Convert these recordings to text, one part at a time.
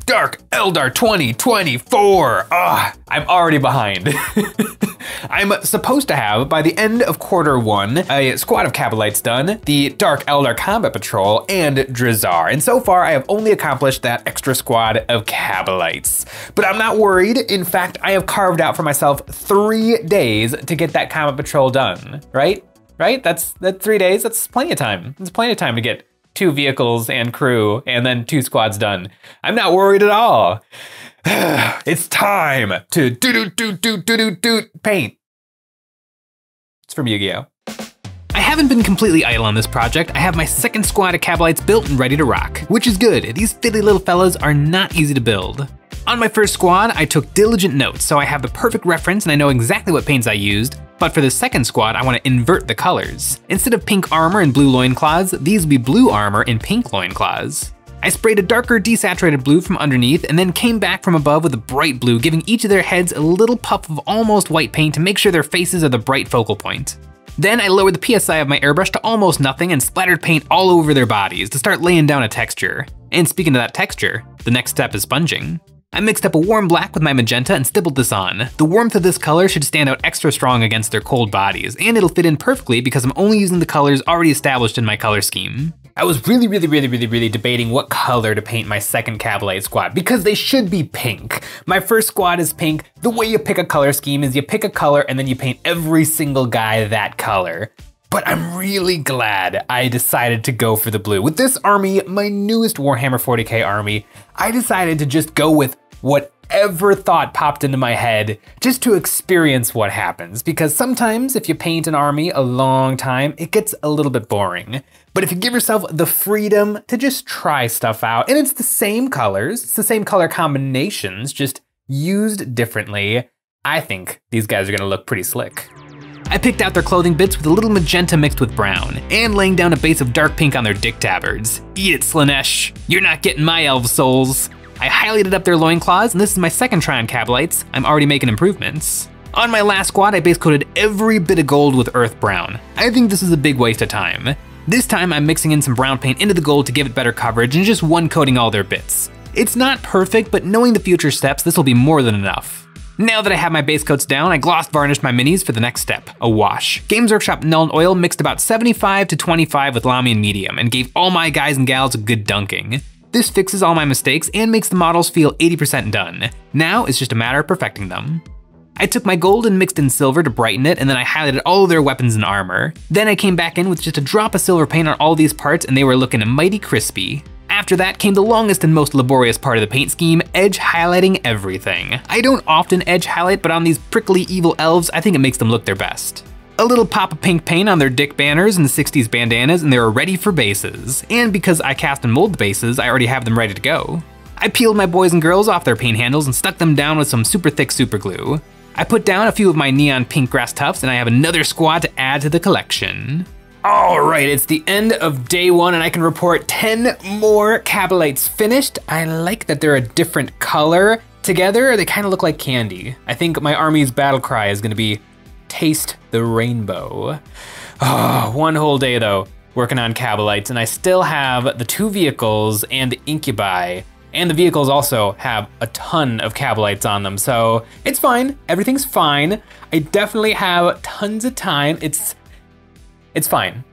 Dark Eldar 2024. I'm already behind. I'm supposed to have, by the end of Q1, a squad of Cabalites done, the Dark Eldar Combat Patrol, and Drukhari. And so far, I have only accomplished that extra squad of Cabalites. But I'm not worried. In fact, I have carved out for myself 3 days to get that Combat Patrol done, right? That's 3 days, that's plenty of time. It's plenty of time to get 2 vehicles and crew, and then 2 squads done. I'm not worried at all. It's time to do paint. It's from Yu-Gi-Oh! I haven't been completely idle on this project. I have my second squad of Cabalites built and ready to rock, which is good. These fiddly little fellas are not easy to build. On my first squad, I took diligent notes, so I have the perfect reference and I know exactly what paints I used. But for the second squad, I want to invert the colors. Instead of pink armor and blue loincloths, these will be blue armor and pink loincloths. I sprayed a darker desaturated blue from underneath and then came back from above with a bright blue, giving each of their heads a little puff of almost white paint to make sure their faces are the bright focal point. Then I lowered the PSI of my airbrush to almost nothing and splattered paint all over their bodies to start laying down a texture. And speaking of that texture, the next step is sponging. I mixed up a warm black with my magenta and stippled this on. The warmth of this color should stand out extra strong against their cold bodies, and it'll fit in perfectly because I'm only using the colors already established in my color scheme. I was really debating what color to paint my second Cabalite squad, because they should be pink. My first squad is pink. The way you pick a color scheme is you pick a color and then you paint every single guy that color. But I'm really glad I decided to go for the blue. With this army, my newest Warhammer 40k army, I decided to just go with whatever thought popped into my head just to experience what happens. Because sometimes if you paint an army a long time, it gets a little bit boring. But if you give yourself the freedom to just try stuff out, and it's the same colors, it's the same color combinations, just used differently, I think these guys are gonna look pretty slick. I picked out their clothing bits with a little magenta mixed with brown, and laying down a base of dark pink on their dick tabards. Eat it, Slanesh. You're not getting my elf souls. I highlighted up their loincloths, and this is my second try on Cabalites. I'm already making improvements. On my last squad, I base coated every bit of gold with earth brown. I think this is a big waste of time. This time I'm mixing in some brown paint into the gold to give it better coverage and just one coating all their bits. It's not perfect, but knowing the future steps, this will be more than enough. Now that I have my base coats down, I gloss varnished my minis for the next step, a wash. Games Workshop Null and Oil mixed about 75 to 25 with Lamy and Medium and gave all my guys and gals a good dunking. This fixes all my mistakes and makes the models feel 80% done. Now it's just a matter of perfecting them. I took my gold and mixed in silver to brighten it, and then I highlighted all of their weapons and armor. Then I came back in with just a drop of silver paint on all these parts and they were looking mighty crispy. After that came the longest and most laborious part of the paint scheme, edge highlighting everything. I don't often edge highlight, but on these prickly evil elves, I think it makes them look their best. A little pop of pink paint on their dick banners and 60s bandanas and they were ready for bases. And because I cast and mold the bases, I already have them ready to go. I peeled my boys and girls off their paint handles and stuck them down with some super thick super glue. I put down a few of my neon pink grass tufts and I have another squad to add to the collection. All right, it's the end of day 1 and I can report 10 more Cabalites finished. I like that they're a different color. Together, they kind of look like candy. I think my army's battle cry is gonna be taste the rainbow. Oh, one whole day though, working on Cabalites, and I still have the 2 vehicles and the incubi, and the vehicles also have a ton of Cabalites on them, so it's fine, everything's fine. I definitely have tons of time, it's fine.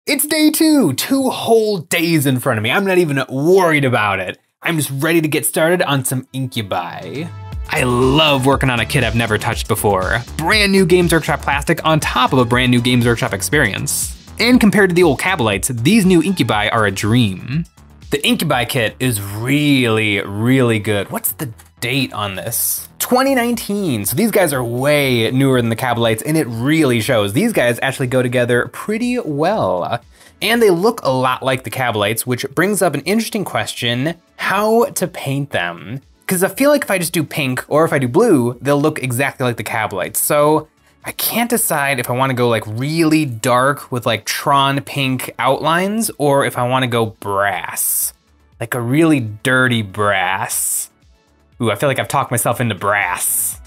It's day 2, 2 whole days in front of me. I'm not even worried about it. I'm just ready to get started on some incubi. I love working on a kit I've never touched before. Brand new Games Workshop plastic on top of a brand new Games Workshop experience. And compared to the old Cabalites, these new incubi are a dream. The incubi kit is really good. What's the date on this? 2019, so these guys are way newer than the Cabalites and it really shows. These guys actually go together pretty well. And they look a lot like the Cabalites, which brings up an interesting question, how to paint them. Because I feel like if I just do pink or if I do blue, they'll look exactly like the Cabalites. So I can't decide if I want to go like really dark with like Tron pink outlines or if I want to go brass, like a really dirty brass. Ooh, I feel like I've talked myself into brass.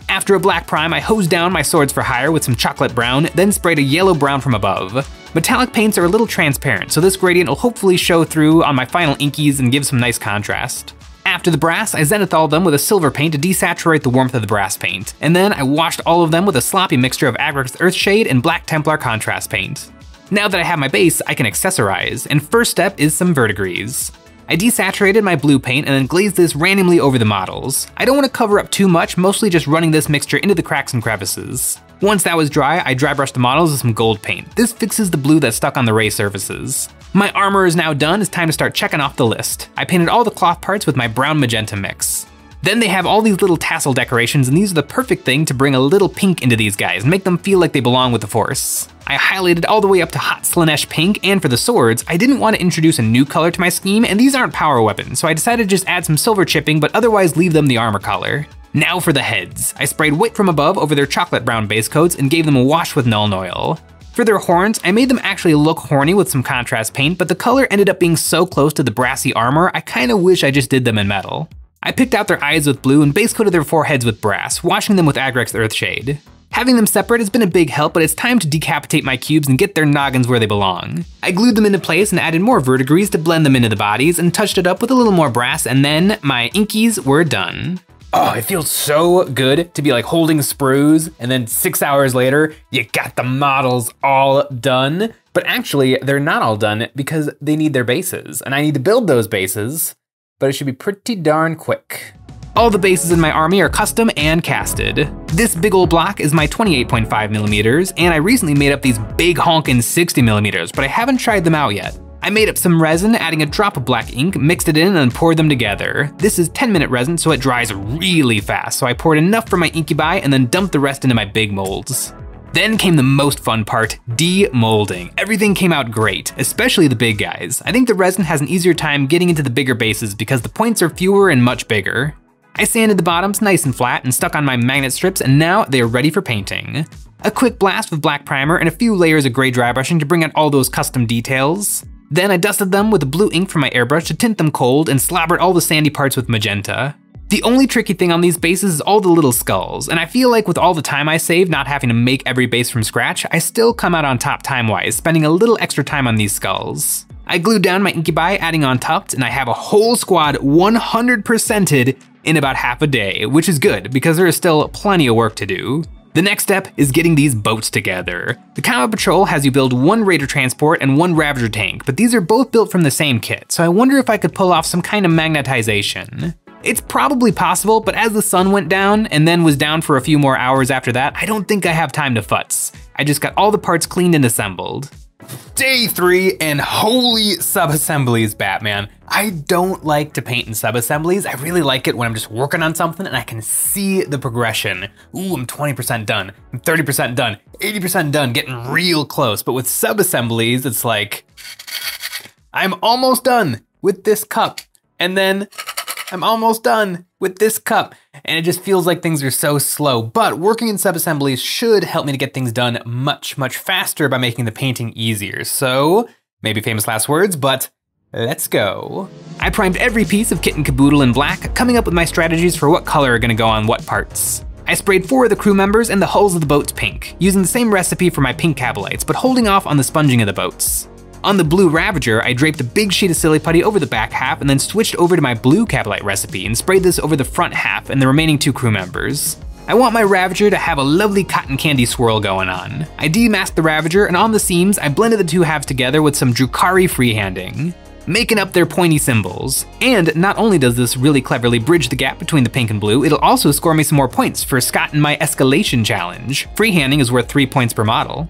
After a black prime, I hosed down my swords for hire with some chocolate brown, then sprayed a yellow brown from above. Metallic paints are a little transparent, so this gradient will hopefully show through on my final inkies and give some nice contrast. After the brass, I zenithal them with a silver paint to desaturate the warmth of the brass paint, and then I washed all of them with a sloppy mixture of Agric Earthshade and Black Templar contrast paint. Now that I have my base, I can accessorize, and first step is some verdigris. I desaturated my blue paint and then glazed this randomly over the models. I don't want to cover up too much, mostly just running this mixture into the cracks and crevices. Once that was dry, I dry brushed the models with some gold paint. This fixes the blue that's stuck on the ray surfaces. My armor is now done, it's time to start checking off the list. I painted all the cloth parts with my brown magenta mix. Then they have all these little tassel decorations, and these are the perfect thing to bring a little pink into these guys and make them feel like they belong with the Force. I highlighted all the way up to hot Slaanesh pink, and for the swords, I didn't want to introduce a new color to my scheme, and these aren't power weapons, so I decided to just add some silver chipping, but otherwise leave them the armor color. Now for the heads. I sprayed white from above over their chocolate brown base coats and gave them a wash with Nuln Oil. For their horns, I made them actually look horny with some contrast paint, but the color ended up being so close to the brassy armor, I kinda wish I just did them in metal. I picked out their eyes with blue and base coated their foreheads with brass, washing them with Agric's Earthshade. Having them separate has been a big help, but it's time to decapitate my cubes and get their noggins where they belong. I glued them into place and added more verdigris to blend them into the bodies and touched it up with a little more brass, and then my inkies were done. Oh, it feels so good to be like holding sprues and then 6 hours later, you got the models all done. But actually, they're not all done because they need their bases, and I need to build those bases, but it should be pretty darn quick. All the bases in my army are custom and casted. This big old block is my 28.5mm, and I recently made up these big honkin' 60mm, but I haven't tried them out yet. I made up some resin, adding a drop of black ink, mixed it in, and then poured them together. This is 10-minute resin, so it dries really fast, so I poured enough for my incubi and then dumped the rest into my big molds. Then came the most fun part, demolding. Everything came out great, especially the big guys. I think the resin has an easier time getting into the bigger bases because the points are fewer and much bigger. I sanded the bottoms nice and flat and stuck on my magnet strips, and now they are ready for painting. A quick blast with black primer and a few layers of gray dry brushing to bring out all those custom details. Then I dusted them with the blue ink from my airbrush to tint them cold and slobbered all the sandy parts with magenta. The only tricky thing on these bases is all the little skulls, and I feel like with all the time I saved not having to make every base from scratch, I still come out on top time-wise, spending a little extra time on these skulls. I glued down my incubi, adding on tuft, and I have a whole squad 100%ed in about half a day, which is good because there is still plenty of work to do. The next step is getting these boats together. The Combat Patrol has you build one Raider transport and one Ravager tank, but these are both built from the same kit, so I wonder if I could pull off some kind of magnetization. It's probably possible, but as the sun went down and then was down for a few more hours after that, I don't think I have time to futz. I just got all the parts cleaned and assembled. Day 3 and holy sub-assemblies, Batman. I don't like to paint in sub-assemblies. I really like it when I'm just working on something and I can see the progression. Ooh, I'm 20% done, I'm 30% done, 80% done, getting real close. But with sub-assemblies, it's like, I'm almost done with this cup, and then I'm almost done with this cup. And it just feels like things are so slow, but working in sub-assemblies should help me to get things done much, much faster by making the painting easier. So, maybe famous last words, but let's go. I primed every piece of kit and caboodle in black, coming up with my strategies for what color are gonna go on what parts. I sprayed 4 of the crew members and the hulls of the boats pink, using the same recipe for my pink Cabalites, but holding off on the sponging of the boats. On the blue Ravager, I draped a big sheet of silly putty over the back half and then switched over to my blue Cabalite recipe and sprayed this over the front half and the remaining 2 crew members. I want my Ravager to have a lovely cotton candy swirl going on. I demasked the Ravager, and on the seams, I blended the 2 halves together with some Drukhari freehanding, making up their pointy symbols. And not only does this really cleverly bridge the gap between the pink and blue, it'll also score me some more points for Scott and my escalation challenge. Freehanding is worth 3 points per model.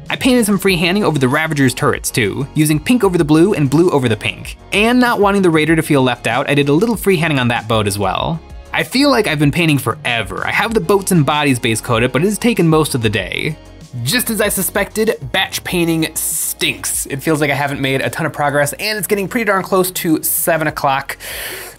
I painted some freehanding over the Ravager's turrets too, using pink over the blue and blue over the pink. And not wanting the Raider to feel left out, I did a little freehanding on that boat as well. I feel like I've been painting forever. I have the boats and bodies base coated, but it has taken most of the day. Just as I suspected, batch painting stinks. It feels like I haven't made a ton of progress, and it's getting pretty darn close to 7 o'clock.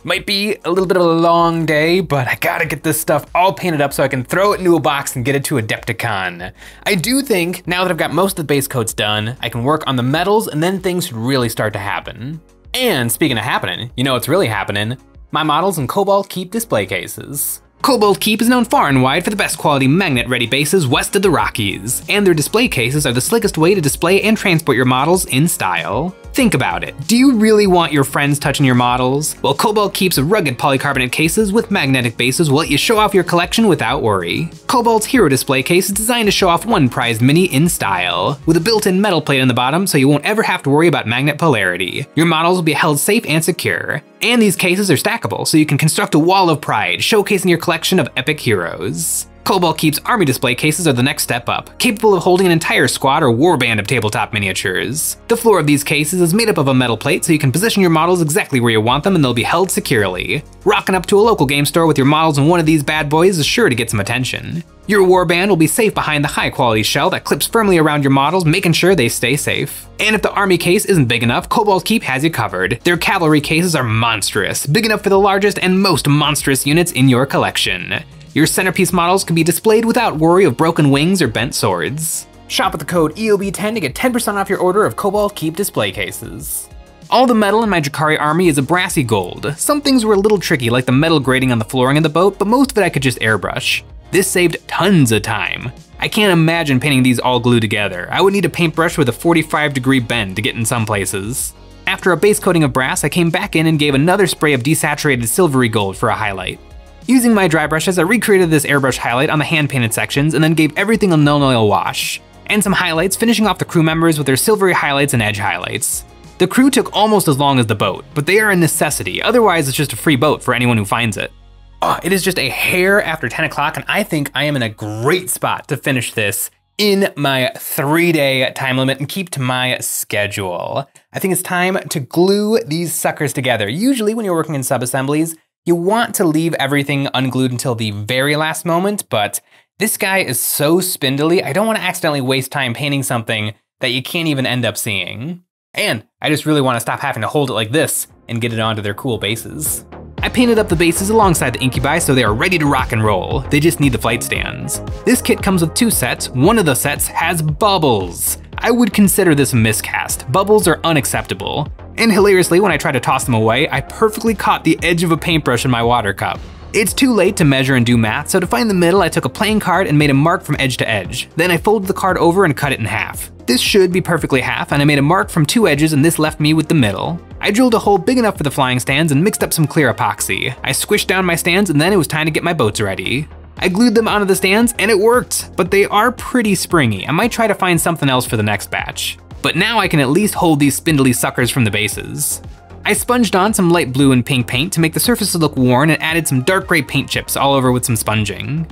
Might be a little bit of a long day, but I gotta get this stuff all painted up so I can throw it into a box and get it to Adepticon. I do think, now that I've got most of the base coats done, I can work on the metals, and then things should really start to happen. And speaking of happening, you know what's really happening? My models in Cobalt Keep display cases. Cobalt Keep is known far and wide for the best quality magnet-ready bases west of the Rockies, and their display cases are the slickest way to display and transport your models in style. Think about it. Do you really want your friends touching your models? Well, Cobalt Keep's rugged polycarbonate cases with magnetic bases will let you show off your collection without worry. Cobalt's Hero display case is designed to show off one prized mini in style, with a built-in metal plate on the bottom so you won't ever have to worry about magnet polarity. Your models will be held safe and secure. And these cases are stackable, so you can construct a wall of pride, showcasing your collection of epic heroes. Cobalt Keep's army display cases are the next step up, capable of holding an entire squad or warband of tabletop miniatures. The floor of these cases is made up of a metal plate so you can position your models exactly where you want them and they'll be held securely. Rocking up to a local game store with your models in one of these bad boys is sure to get some attention. Your warband will be safe behind the high quality shell that clips firmly around your models, making sure they stay safe. And if the army case isn't big enough, Cobalt Keep has you covered. Their cavalry cases are monstrous, big enough for the largest and most monstrous units in your collection. Your centerpiece models can be displayed without worry of broken wings or bent swords. Shop with the code EOB10 to get 10% off your order of Cobalt Keep display cases. All the metal in my Drukhari army is a brassy gold. Some things were a little tricky, like the metal grating on the flooring of the boat, but most of it I could just airbrush. This saved tons of time. I can't imagine painting these all glued together. I would need a paintbrush with a 45-degree bend to get in some places. After a base coating of brass, I came back in and gave another spray of desaturated silvery gold for a highlight. Using my dry brushes, I recreated this airbrush highlight on the hand-painted sections and then gave everything a null oil wash. And some highlights, finishing off the crew members with their silvery highlights and edge highlights. The crew took almost as long as the boat, but they are a necessity, otherwise it's just a free boat for anyone who finds it. Oh, it is just a hair after 10 o'clock and I think I am in a great spot to finish this in my 3-day time limit and keep to my schedule. I think it's time to glue these suckers together. Usually when you're working in sub-assemblies, you want to leave everything unglued until the very last moment, but this guy is so spindly, I don't want to accidentally waste time painting something that you can't even end up seeing. And I just really want to stop having to hold it like this and get it onto their cool bases. I painted up the bases alongside the incubi so they are ready to rock and roll. They just need the flight stands. This kit comes with 2 sets. One of the sets has bubbles. I would consider this a miscast. Bubbles are unacceptable. And hilariously, when I tried to toss them away, I perfectly caught the edge of a paintbrush in my water cup. It's too late to measure and do math, so to find the middle, I took a playing card and made a mark from edge to edge. Then I folded the card over and cut it in half. This should be perfectly half, and I made a mark from 2 edges and this left me with the middle. I drilled a hole big enough for the flying stands and mixed up some clear epoxy. I squished down my stands and then it was time to get my boats ready. I glued them onto the stands and it worked, but they are pretty springy. I might try to find something else for the next batch. But now I can at least hold these spindly suckers from the bases. I sponged on some light blue and pink paint to make the surfaces look worn and added some dark gray paint chips all over with some sponging.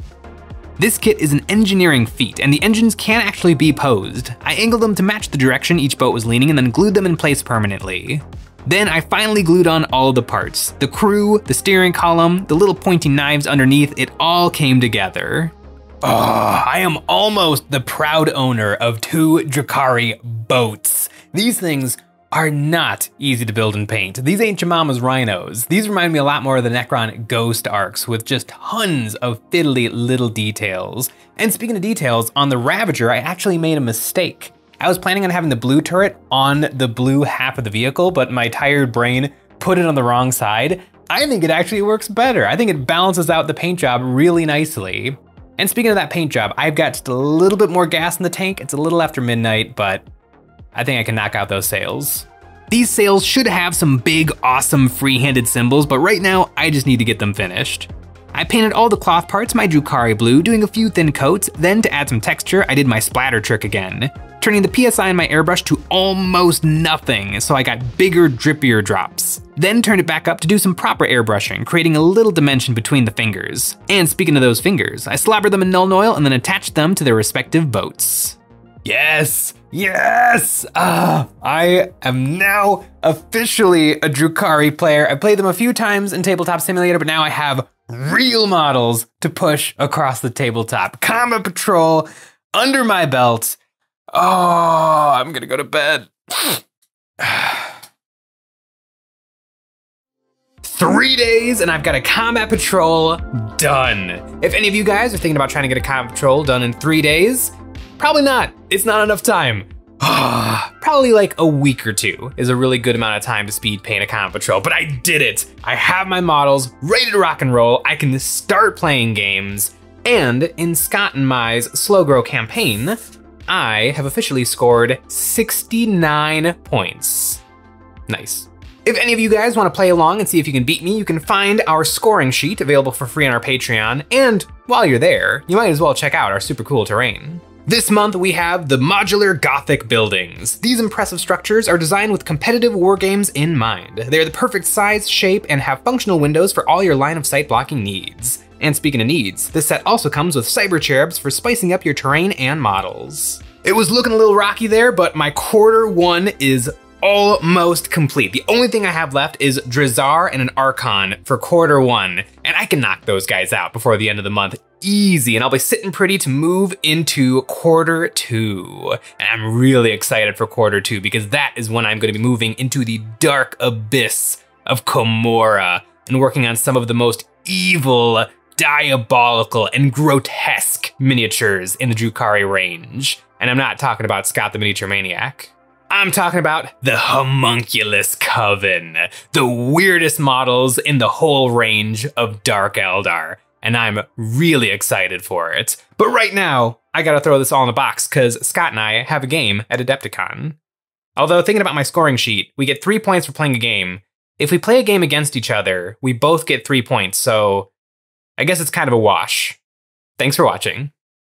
This kit is an engineering feat, and the engines can actually be posed. I angled them to match the direction each boat was leaning and then glued them in place permanently. Then I finally glued on all of the parts. The crew, the steering column, the little pointy knives underneath, it all came together. Oh, I am almost the proud owner of 2 Drukhari boats. These things are not easy to build and paint. These ain't your mama's rhinos. These remind me a lot more of the Necron Ghost arcs with just tons of fiddly little details. And speaking of details, on the Ravager, I actually made a mistake. I was planning on having the blue turret on the blue half of the vehicle, but my tired brain put it on the wrong side. I think it actually works better. I think it balances out the paint job really nicely. And speaking of that paint job, I've got just a little bit more gas in the tank. It's a little after midnight, but I think I can knock out those sails. These sails should have some big, awesome free-handed symbols, but right now, I just need to get them finished. I painted all the cloth parts my Drukhari blue, doing a few thin coats, then to add some texture, I did my splatter trick again, turning the PSI in my airbrush to almost nothing, so I got bigger, drippier drops. Then turned it back up to do some proper airbrushing, creating a little dimension between the fingers. And speaking of those fingers, I slobbered them in null oil and then attached them to their respective boats. Yes! Yes! I am now officially a Drukhari player. I played them a few times in Tabletop Simulator, but now I have real models to push across the tabletop. Combat Patrol under my belt. Oh, I'm gonna go to bed. 3 days and I've got a Combat Patrol done. If any of you guys are thinking about trying to get a Combat Patrol done in 3 days, probably not. It's not enough time. Probably like a week or two is a really good amount of time to speed paint a combat patrol, but I did it. I have my models ready to rock and roll. I can start playing games. And in Scott and Mai's slow grow campaign, I have officially scored 69 points. Nice. If any of you guys want to play along and see if you can beat me, you can find our scoring sheet available for free on our Patreon. And while you're there, you might as well check out our super cool terrain. This month we have the modular Gothic buildings. These impressive structures are designed with competitive war games in mind. They're the perfect size, shape, and have functional windows for all your line of sight blocking needs. And speaking of needs, this set also comes with cyber cherubs for spicing up your terrain and models. It was looking a little rocky there, but my quarter one is almost complete. The only thing I have left is Drazar and an Archon for quarter one, and I can knock those guys out before the end of the month easy, and I'll be sitting pretty to move into quarter two. And I'm really excited for quarter two because that is when I'm going to be moving into the dark abyss of Komorra and working on some of the most evil, diabolical, and grotesque miniatures in the Drukhari range. And I'm not talking about Scott the Miniature Maniac. I'm talking about the Homunculus Coven, the weirdest models in the whole range of Dark Eldar, and I'm really excited for it. But right now, I gotta throw this all in a box because Scott and I have a game at Adepticon. Although thinking about my scoring sheet, we get 3 points for playing a game. If we play a game against each other, we both get 3 points, so I guess it's kind of a wash. Thanks for watching.